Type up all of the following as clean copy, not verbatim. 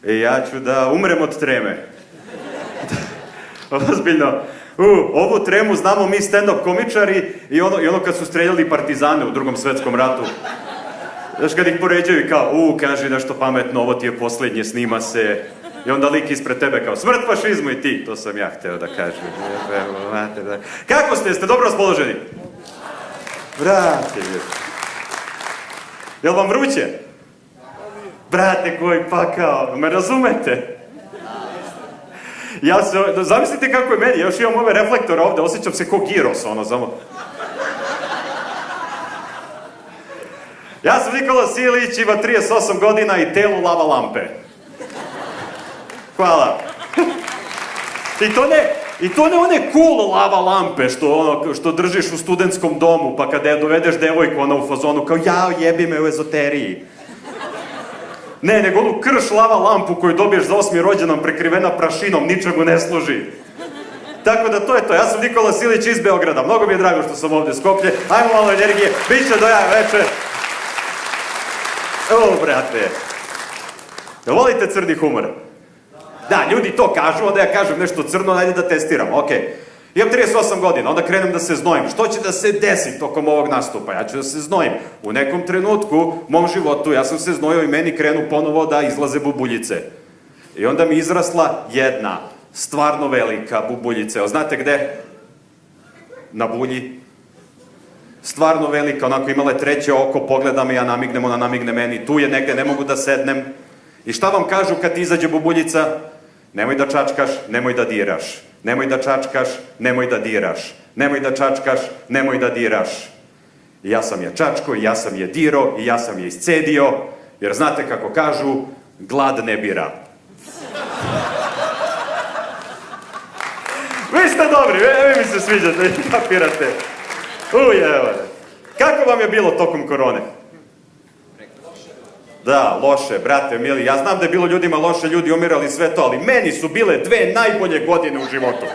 Ja ću da umrem od treme. Ozbiljno. Ovu tremu znamo mi stand-up komičari i ono kad su streljali partizane u Drugom svetskom ratu. Znaš, kad ih poređaju i kao, kaži nešto pametno, ovo ti je posljednje, snima se. I onda lik ispred tebe kao, smrt fašizmu i ti. To sam ja hteo da kažem. Kako ste? Jeste dobro raspoloženi? Brate, jel vam vruće? Brate, koji pakao, me razumete? Zamislite kako je meni, još imam ove reflektore ovde, osjećam se ko giros, samo. Ja sam Nikola Silić, ima 38 godina i telu lava lampe. Hvala. I to ne one cool lava lampe što držiš u studentskom domu, pa kada dovedeš devojku, ona u fazonu kao, jao, jebi me u ezoteriji. Ne, nego onu krš lava lampu koju dobiješ za 8. rođendan prekrivena prašinom, ničemu ne služi. Tako da to je to. Ja sam Nikola Silić iz Beograda. Mnogo mi je drago što sam ovde Skoplje. Ajmo malo energije. Biće do jaja veče. Brate. Jel volite crni humor? Da, ljudi to kažu, onda ja kažem nešto crno, ajde da testiram, okej. Imam 38 godina, onda krenem da se znojim. Što će da se desi tokom ovog nastupa? Ja ću da se znojim. U nekom trenutku, u mom životu, ja sam se znojio i meni krenu ponovo da izlaze bubuljice. I onda mi izrasla jedna, stvarno velika bubuljica. Evo, znate gde? Na bulji. Stvarno velika, onako imala je treće oko, pogleda me, ja namignem, ona namigne meni. Tu je negde, ne mogu da sednem. I šta vam kažu kad ti izađe bubuljica? Nemoj da čačkaš, nemoj da diraš. Nemoj da čačkaš, nemoj da diraš. Nemoj da čačkaš, nemoj da diraš. I ja sam je čačko, i ja sam je diro, i ja sam je iscedio, jer znate kako kažu, glad ne bira. Vi ste dobri, vi mi se sviđate, vi kapirate. Evo. Kako vam je bilo tokom korone? Da, loše, brate, mili. Ja znam da je bilo ljudima loše, ljudi umirali, sve to, ali meni su bile 2 najbolje godine u životu.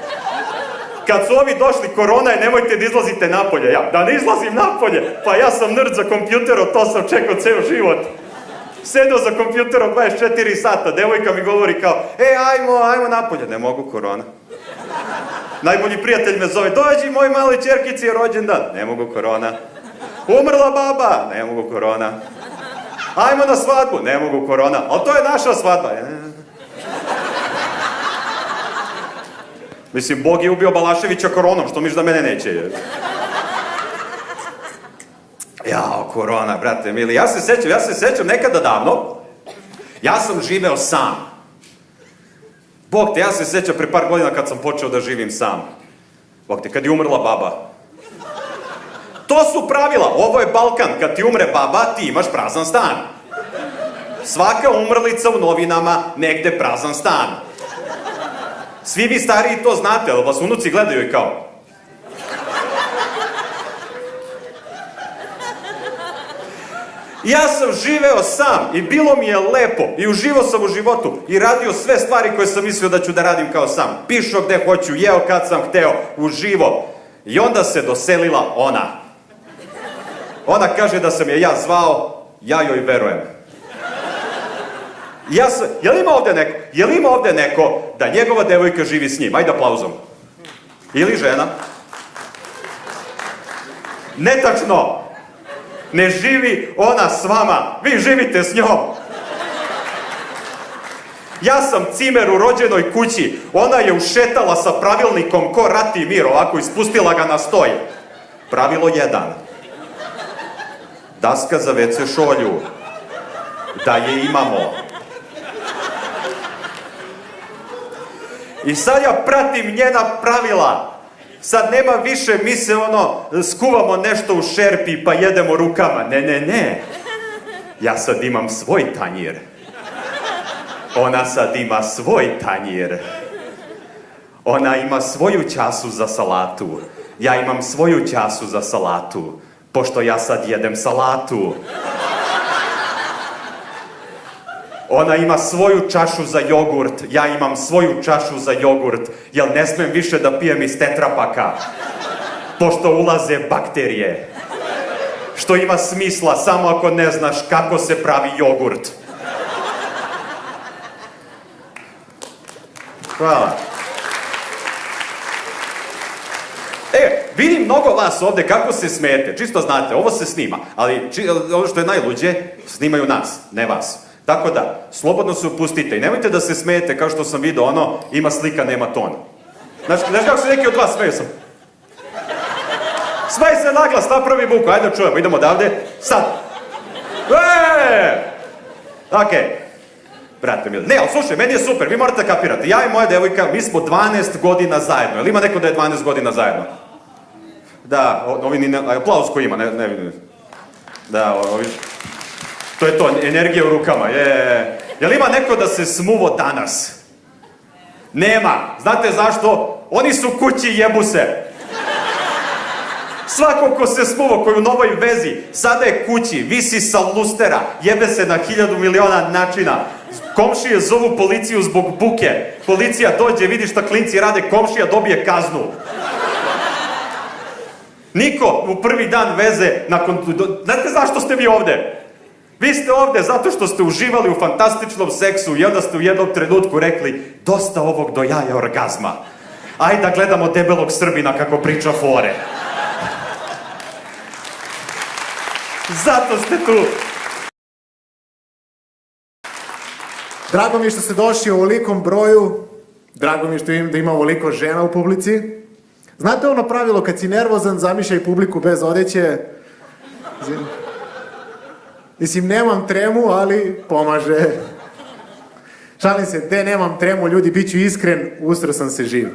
Kad su ovi došli, korona je, nemojte da izlazite napolje. Ja, da ne izlazim napolje? Pa ja sam nerd za kompjuterom, to sam čekao ceo život. Sedeo za kompjuterom 24 sata, devojka mi govori kao, ajmo napolje. Ne mogu, korona. Najbolji prijatelj me zove, dođi moj mali ćerkici je rođendan. Ne mogu, korona. Umrla baba. Ne mogu, korona. Ajmo na svadbu. Ne mogu, korona. Ali to je naša svadba. Mislim, Bog je ubio Balaševića koronom, što misliš da mene neće? Jao, korona, brate mili. Ja se sećam nekada davno, ja sam živeo sam. Bog te, ja se sećam pre par godina kad sam počeo da živim sam. Bog te, kad je umrla baba. To su pravila, ovo je Balkan, kad ti umre baba, ti imaš prazan stan. Svaka umrlica u novinama, negde prazan stan. Svi vi stariji to znate, ali vas unuci gledaju i kao... Ja sam živeo sam i bilo mi je lepo i uživao sam u životu i radio sve stvari koje sam mislio da ću da radim kao sam. Pišao gde hoću, jeo kad sam hteo, uživo. I onda se doselila ona. Ona kaže da sam je ja zvao, ja joj verujem. Je li ima ovde neko da njegova devojka živi s njim? Ajde aplauzom. Ili žena? Netačno. Ne živi ona s vama, vi živite s njom. Ja sam cimer u rođenoj kući, ona je ušetala sa pravilnikom ko rati mir, ovako ispustila ga na stoj. Pravilo 1. Daska za WC šolju. Da je imamo. I sad ja pratim njena pravila. Sad nema više, mi se skuvamo nešto u šerpi pa jedemo rukama. Ne. Ja sad imam svoj tanjir. Ona sad ima svoj tanjir. Ona ima svoju času za salatu. Ja imam svoju času za salatu. Pošto ja sad jedem salatu. Ona ima svoju čašu za jogurt, ja imam svoju čašu za jogurt, jer ne smem više da pijem iz tetrapaka, pošto ulaze bakterije. Što ima smisla samo ako ne znaš kako se pravi jogurt. Hvala. Vidim mnogo vas ovde kako se smete, čisto znate, ovo se snima, ali ono što je najluđe, snimaju nas, ne vas. Tako da, slobodno se upustite i nemojte da se smijete kao što sam vidio ono, ima slika, nema ton. Znaš kako se neki od vas smeju sam? Smej se naglas, napravi buku, ajde da čujemo, idemo odavde, sad. Okej. Brate mili. Ne, ali slušaj, meni je super, vi morate kapirati. Ja i moja devojka, mi smo 12 godina zajedno. Jel ima neko da je 12 godina zajedno? Da, aplauz ko ima, ne vidim. Da, ovi... To je to, energija u rukama, Jel ima neko da se smuvo danas? Nema. Znate zašto? Oni su kući, jebu se. Svako ko se smuvo, koji u novoj vezi, sada je kući, visi sa lustera, jebe se na 1000 miliona načina. Komšije zovu policiju zbog buke. Policija dođe, vidi šta klinci rade, komšija dobije kaznu. Niko u prvi dan veze nakon... Znate zašto ste vi ovde? Vi ste ovde zato što ste uživali u fantastičnom seksu i onda ste u jednom trenutku rekli dosta ovog do jaja orgazma. Ajde da gledamo debelog Srbina kako priča fore. Zato ste tu. Drago mi je što ste došli u ovolikom broju. Drago mi je što vidim da ima ovoliko žena u publici. Znate ono pravilo, kad si nervozan, zamišljaj publiku bez odeće. Mislim, nemam tremu, ali pomaže. Šalim se, nemam tremu, ljudi, bit ću iskren, ustro sam se živ.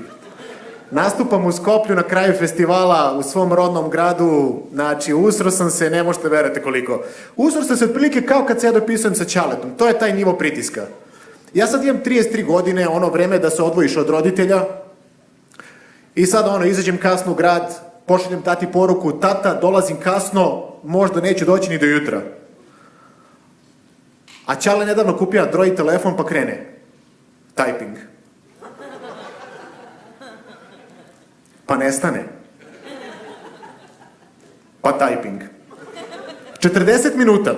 Nastupam u Skoplju na kraju festivala u svom rodnom gradu, znači usro sam se, ne možete verujete koliko. Usro sam se otprilike kao kad se ja dopisujem sa Ćaletom, to je taj nivo pritiska. Ja sad imam 33 godine, ono vreme da se odvojiš od roditelja i sad izađem kasno u grad, pošaljem tati poruku, tata, dolazim kasno, možda neću doći ni do jutra. A Ćale nedavno kupio Android telefon pa krene. Typing. Pa nestane. Pa typing. 40 minuta.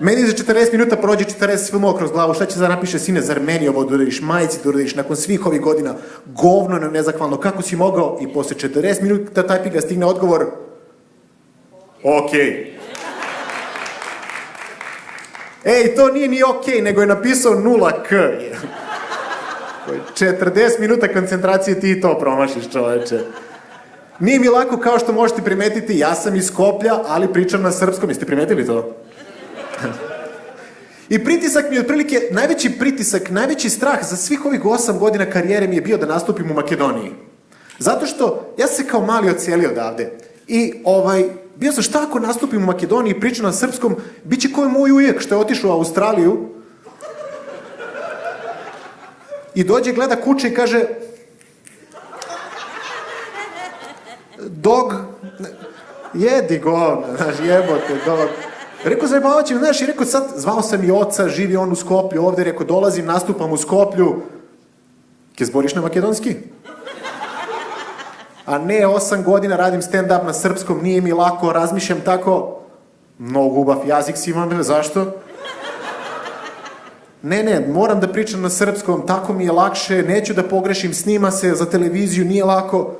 Meni za 40 minuta prođe 40 filmova kroz glavu. Šta će da napiše, sine, zar meni ovo da uradiš, majici da uradiš, nakon svih ovih godina, govno nezahvalno, kako si mogao? I posle 40 minuta typinga stigne odgovor, okej. Ej, to nije ni okej, nego je napisao 0K. 40 minuta koncentracije ti to promašiš, čoveče. Nije mi lako, kao što možete primetiti, ja sam iz Skoplja, ali pričam na srpskom. Jeste primetili to? I pritisak mi je otprilike, najveći strah za svih ovih 8 godina karijere mi je bio da nastupim u Makedoniji. Zato što ja sam se kao mali odselio odavde. I bio sam, šta ako nastupim u Makedoniji i pričam na srpskom, bit će koji moj ujek što je otišao u Australiju i dođe, gleda kuće i kaže dog, jedi govna, znaš, jebote, dog. Rekao, zajebavaće me, znaš, i rekao, sad, zvao sam i oca, živi on u Skoplju ovde, rekao, dolazim, nastupam u Skoplju. Ke zboriš na makedonski? A ne, 8 godina radim stand-up na srpskom, nije mi lako, razmišljam tako. Mnogo ubav jazik si imam, zašto? Ne, moram da pričam na srpskom, tako mi je lakše, neću da pogrešim, snima se za televiziju, nije lako.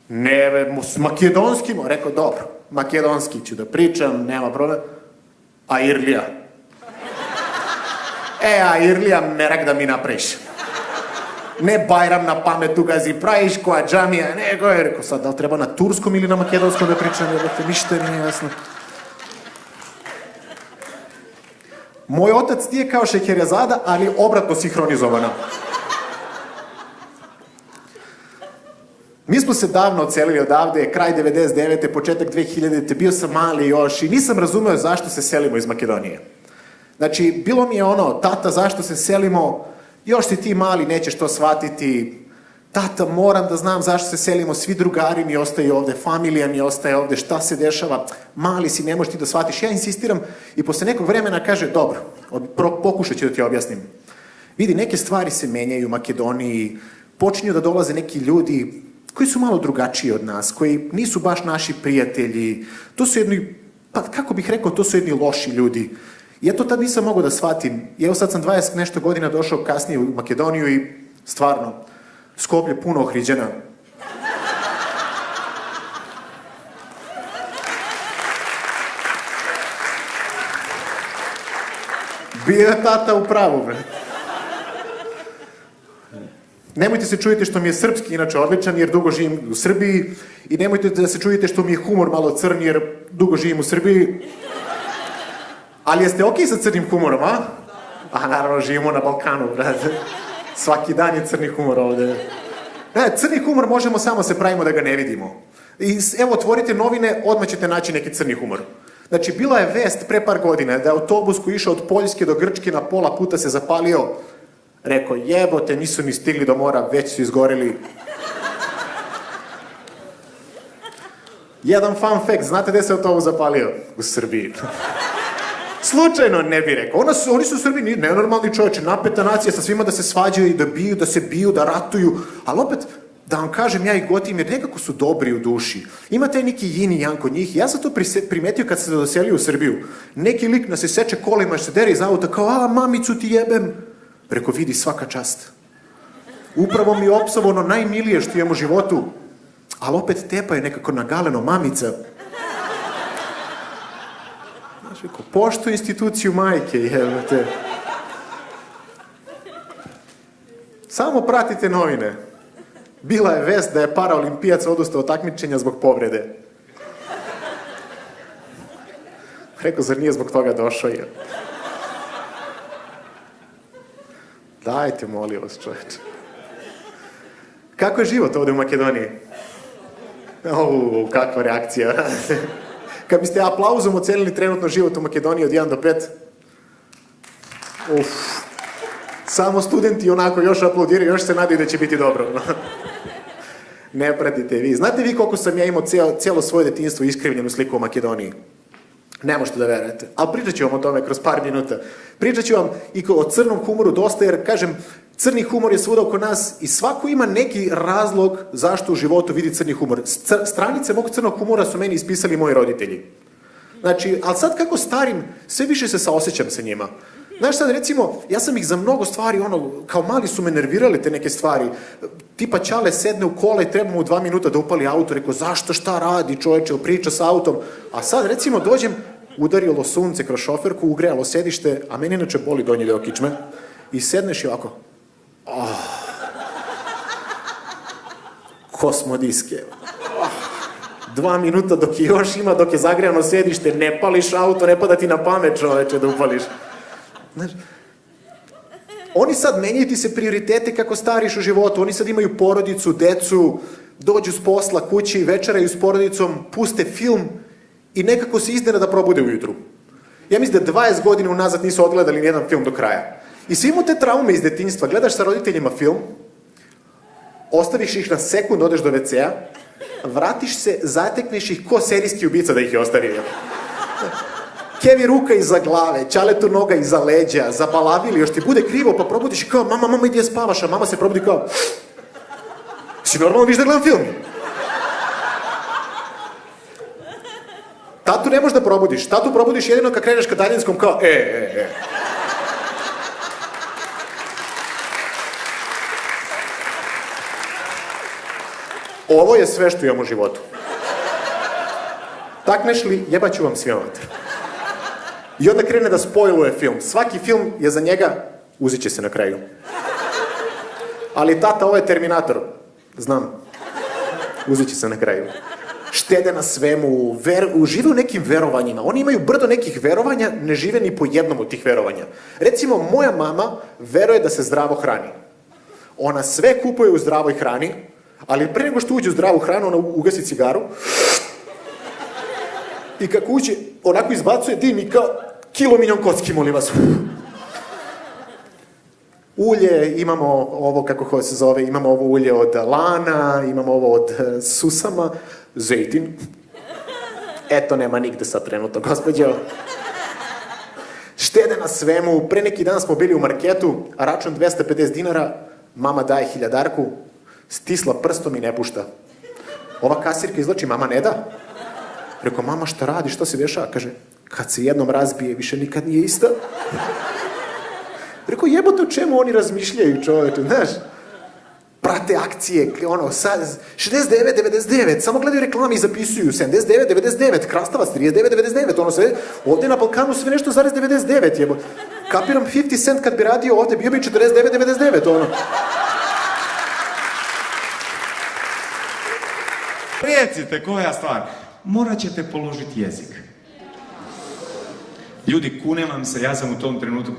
Ne, s makedonskim, rekao, dobro, makedonski ću da pričam, nema problem. A Irlija? A Irlija, merak da mi napraviš. Ne Bajram na pamet ugazi, praviš koja džamija, nego je, rekao sad, da li treba na turskom ili na makedonskom da pričam, ništa nije jasno. Moj otac nije kao Šekerezada, ali obratno sinhronizovana. Mi smo se davno odselili odavde, kraj 99. početak 2000. Bio sam mali još i nisam razumeo zašto se selimo iz Makedonije. Znači, bilo mi je tata, zašto se selimo, još si ti mali, nećeš to shvatiti. Tata, moram da znam zašto se selimo, svi drugari mi ostaju ovde, familija mi ostaje ovde, šta se dešava, mali si, ne možeš ti da shvatiš. Ja insistiram i posle nekog vremena kaže, dobro, pokušat ću da ti objasnim. Vidi, neke stvari se menjaju u Makedoniji, počinju da dolaze neki ljudi koji su malo drugačiji od nas, koji nisu baš naši prijatelji, to su jedni, pa kako bih rekao, to su jedni loši ljudi. Ja to tad nisam mogao da shvatim. I evo sad sam 20 nešto godina došao kasnije u Makedoniju i stvarno, Skoplje puno Ohriđana. Bio je tata u pravu, bre. Nemojte se čuditi što mi je srpski inače odličan, jer dugo živim u Srbiji, i nemojte da se čudite što mi je humor malo crn, jer dugo živim u Srbiji. Ali jeste okej sa crnim humorom, a? A naravno, živimo na Balkanu, brate. Svaki dan je crni humor ovde. Crni humor možemo samo se pravimo da ga ne vidimo. I evo, otvorite novine, odmah ćete naći neki crni humor. Znači, bila je vest pre par godina da je autobus koji išao od Poljske do Grčke na pola puta se zapalio. Rekao, jebote, nisu ni stigli do mora, već su izgoreli. Jedan fun fact, znate gde se autobus zapalio? U Srbiji. Slučajno ne bi rekao. Oni su u Srbiji nenormalni čovječe, napeta nacija, sa svima da se svađaju i da biju, da se biju, da ratuju, ali opet, da vam kažem, ja ih gotivim, jer nekako su dobri u duši. Ima taj neki yin i yang kod njih. Ja sam to primetio kad se doselio u Srbiju. Neki lik nas se seče kolima, se dere iz auta, kao, a, mamicu ti jebem. Preko, vidi, svaka čast. Upravo mi je opsovano najmilije što imam u životu, ali opet tepa je nekako nagaleno, mamica. Znaš, rekao, poštuj instituciju majke, jebate. Samo pratite novine. Bila je vest da je paraolimpijac odustao od takmičenja zbog povrede. Rekao, zar nije zbog toga došao je? Dajte, molim vas, čovječe. Kako je život ovde u Makedoniji? Kakva reakcija. Kad biste aplauzom ocenili trenutno život u Makedoniji od 1 do 5, samo studenti onako još aplaudiraju, još se nadaju da će biti dobro. Ne pratite vi. Znate vi koliko sam ja imao cijelo svoje detinjstvo iskrivljenu sliku o Makedoniji? Ne možete da verujete. Ali pričat ću vam o tome kroz par minuta. Pričat ću vam i o crnom humoru dosta, jer, kažem, crni humor je svuda oko nas i svako ima neki razlog zašto u životu vidi crni humor. Stranice mog crnog humora su meni ispisali moji roditelji. Znači, ali sad kako starim, sve više se saosećam sa njima. Znaš sad, recimo, ja sam ih za mnogo stvari, kao mali su me nervirali te neke stvari. Tipa Ćale sedne u kola i treba mu 2 minuta da upali auto. Rekao, zašto, šta radi čoveče, priča sa autom. A sad, recimo, dođem, udarilo sunce kroz šoferku, ugrejalo sedište, a meni inače boli donji deo kičme. I sedneš i ovako. Kosmodiske. 2 minuta dok je još ima, dok je zagrejano sedište, ne pališ auto, ne pada ti na pamet, čoveče, da upališ. Znaš, oni sad menjaju ti se prioritete kako stariš u životu, oni sad imaju porodicu, decu, dođu s posla kući, večeraju s porodicom, puste film i nekako se iznena da probude ujutru. Ja mislim da 20 godina unazad nisu odgledali nijedan film do kraja. I svi imamo te traume iz detinjstva, gledaš sa roditeljima film, ostaviš ih na sekund, odeš do WC-a, vratiš se, zatekneš ih ko serijski ubica da ih je ostavio. Kevi ruka iza glave, Ćaletu noga iza leđa, zabalavili, još ti bude krivo, pa probudiš kao, mama, idi spavaš, a mama se probudi kao, si normalno viš da gledam film? Tatu ne možeš da probudiš, tatu probudiš jedino kad kreneš ka daljinskom kao, Ovo je sve što imam u životu. Takneš li, jebaću vam svima mater. I onda krene da spojluje film. Svaki film je za njega, uzet će se na kraju. Ali tata, ovo je Terminator. Znam. Uzet će se na kraju. Štede na svemu, žive u nekim verovanjima. Oni imaju brdo nekih verovanja, ne žive ni po jednom od tih verovanja. Recimo, moja mama veruje da se zdravo hrani. Ona sve kupuje u zdravoj hrani, ali pre nego što uđe u zdravu hranu, ona ugasi cigaru i kako uđe, onako izbacuje dim i kao kilominjon kocki, molim vas. Ulje, imamo ovo, kako se zove, imamo ovo ulje od lana, imamo ovo od susama, zejtin. Eto, nema nigde sad trenutno, gospođo. Štede na svemu, pre neki dan smo bili u marketu, a račun 250 dinara, mama daje 1000-darku, stisla prstom i ne pušta. Ova kasirka izlači, mama ne da. Rekao, mama šta radi, što se dešava? Kaže, kad se jednom razbije, više nikad nije ista. Rekao, jebote, o čemu oni razmišljaju, čoveče, znaš? Prate akcije, ono, 69,99, samo gledaju reklame i zapisuju, 79,99, krastavac, 39,99, ono sve, ovdje na Balkanu sve nešto zarez 99, jebote. Kapiram 50 cent kad bi radio ovdje, bio bi 49,99, ono. Recite, koja stvar? Morat ćete položiti jezik. Ljudi, kunem vam se, ja sam u tom trenutku